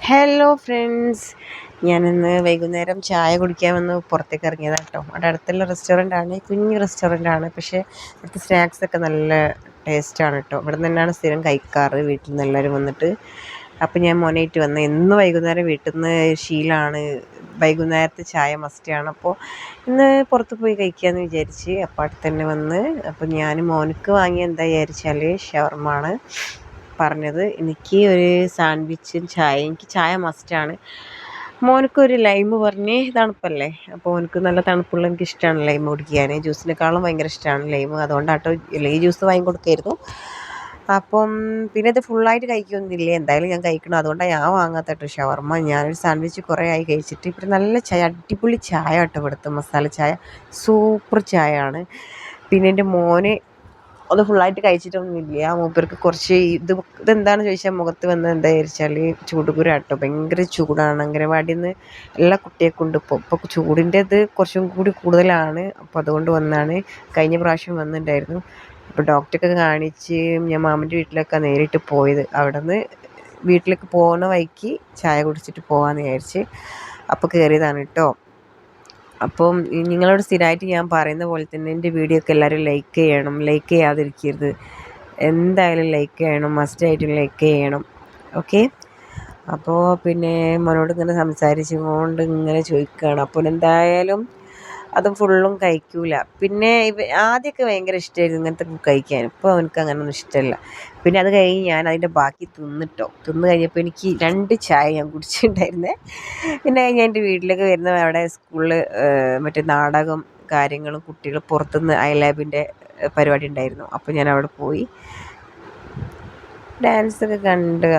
Hello friends, ഞാനിന്ന് വൈകുന്നേരം ചായ കുടിക്കാൻ വന്ന് പുറത്തേക്ക് ഇറങ്ങിയതാണ് കേട്ടോ. അവിടെ അടുത്തുള്ള റെസ്റ്റോറൻ്റാണ്, കുഞ്ഞ് റെസ്റ്റോറൻ്റാണ്. പക്ഷേ ഇവിടുത്തെ സ്നാക്സൊക്കെ നല്ല ടേസ്റ്റാണ് കേട്ടോ. ഇവിടെ നിന്ന് തന്നെയാണ് സ്ഥിരം കഴിക്കാറ്, വീട്ടിൽ നിന്ന് എല്ലാവരും വന്നിട്ട്. അപ്പം ഞാൻ മോനായിട്ട് വന്ന് എന്നും വൈകുന്നേരം വീട്ടിൽ നിന്ന് ശീലമാണ്, വൈകുന്നേരത്തെ ചായ മസ്റ്റാണ്. അപ്പോൾ ഇന്ന് പുറത്ത് പോയി കഴിക്കാമെന്ന് വിചാരിച്ച് അപ്പോൾ അടുത്ത് തന്നെ വന്ന്. അപ്പോൾ ഞാൻ മോനക്ക് വാങ്ങിയ എന്താ വിചാരിച്ചാൽ ഷവർമാണ് പറഞ്ഞത്. എനിക്ക് ഒരു സാൻഡ്വിച്ചും ചായ, എനിക്ക് ചായ മസ്റ്റാണ്. മോനക്കൊരു ലൈം പറഞ്ഞ് തണുപ്പല്ലേ, അപ്പോൾ മോനക്ക് നല്ല തണുപ്പുള്ള എനിക്ക് ഇഷ്ടമാണ് ലൈം കുടിക്കാൻ. ജ്യൂസിനേക്കാളും ഭയങ്കര ഇഷ്ടമാണ് ലൈം, അതുകൊണ്ടാട്ടോ അല്ലെങ്കിൽ ജ്യൂസ് വാങ്ങി കൊടുക്കായിരുന്നു. അപ്പം പിന്നെ ഇത് ഫുള്ളായിട്ട് കഴിക്കൊന്നുമില്ല, എന്തായാലും ഞാൻ കഴിക്കണം, അതുകൊണ്ടാണ് ഞാൻ വാങ്ങാത്ത കേട്ടോ ഷവർമ്മ. ഞാനൊരു സാൻഡ്വിച്ച് കുറേ ആയി കഴിച്ചിട്ട്. ഇപ്പം നല്ല ചായ, അടിപൊളി ചായ കേട്ടോ ഇവിടുത്തെ, മസാല ചായ, സൂപ്പർ ചായ ആണ്. പിന്നെ എൻ്റെ മോന് അത് ഫുള്ളായിട്ട് കഴിച്ചിട്ടൊന്നുമില്ല. മൂപ്പർക്ക് കുറച്ച് ഇതെന്താണെന്ന് ചോദിച്ചാൽ മുഖത്ത് വന്നത് എന്താ വിചാരിച്ചാൽ ചൂടുകുരു കേട്ടോ. ഭയങ്കര ചൂടാണ്, അംഗനവാടിയിൽ നിന്ന് എല്ലാ കുട്ടികൾക്കും ഉണ്ട് ഇപ്പോൾ ചൂടിൻ്റെ ഇത് കുറച്ചും കൂടി കൂടുതലാണ്. അപ്പോൾ അതുകൊണ്ട് വന്നാണ്. കഴിഞ്ഞ പ്രാവശ്യം വന്നിട്ടുണ്ടായിരുന്നു. അപ്പോൾ ഡോക്ടറൊക്കെ കാണിച്ച് ഞാൻ മാമൻ്റെ വീട്ടിലൊക്കെ നേരിട്ട് പോയത്. അവിടെ നിന്ന് വീട്ടിലേക്ക് പോകുന്ന വഴിക്ക് ചായ കുടിച്ചിട്ട് പോകാമെന്ന് വിചാരിച്ച് അപ്പോൾ കയറിയതാണ് കേട്ടോ. അപ്പം നിങ്ങളോട് സ്ഥിരമായിട്ട് ഞാൻ പറയുന്ന പോലെ തന്നെ എൻ്റെ വീഡിയോ ഒക്കെ എല്ലാവരും ലൈക്ക് ചെയ്യണം, ലൈക്ക് ചെയ്യാതിരിക്കരുത്, എന്തായാലും ലൈക്ക് ചെയ്യണം, മസ്റ്റായിട്ടും ലൈക്ക് ചെയ്യണം. ഓക്കെ. അപ്പോൾ പിന്നെ മോനോട് ഇങ്ങനെ സംസാരിച്ചുകൊണ്ട് ഇങ്ങനെ ചോദിക്കുകയാണ്. അപ്പോൾ എന്തായാലും അതും ഫുള്ളും കഴിക്കൂല. പിന്നെ ആദ്യമൊക്കെ ഭയങ്കര ഇഷ്ടമായിരുന്നു ഇങ്ങനത്തെ കഴിക്കാൻ, ഇപ്പോൾ അവനക്ക് അങ്ങനെയൊന്നും ഇഷ്ടമല്ല. പിന്നെ അത് കഴിഞ്ഞ് ഞാൻ അതിൻ്റെ ബാക്കി തിന്ന് കഴിഞ്ഞപ്പോൾ എനിക്ക് 2 ചായ ഞാൻ കുടിച്ചിട്ടുണ്ടായിരുന്നേ. പിന്നെ ഞാൻ എൻ്റെ വീട്ടിലേക്ക് വരുന്ന അവിടെ സ്കൂളിൽ മറ്റേ നാടകം കാര്യങ്ങളും കുട്ടികൾ പുറത്തുനിന്ന് ഐലാബിൻ്റെ പരിപാടി ഉണ്ടായിരുന്നു. അപ്പോൾ ഞാൻ അവിടെ പോയി ഡാൻസൊക്കെ കണ്ട്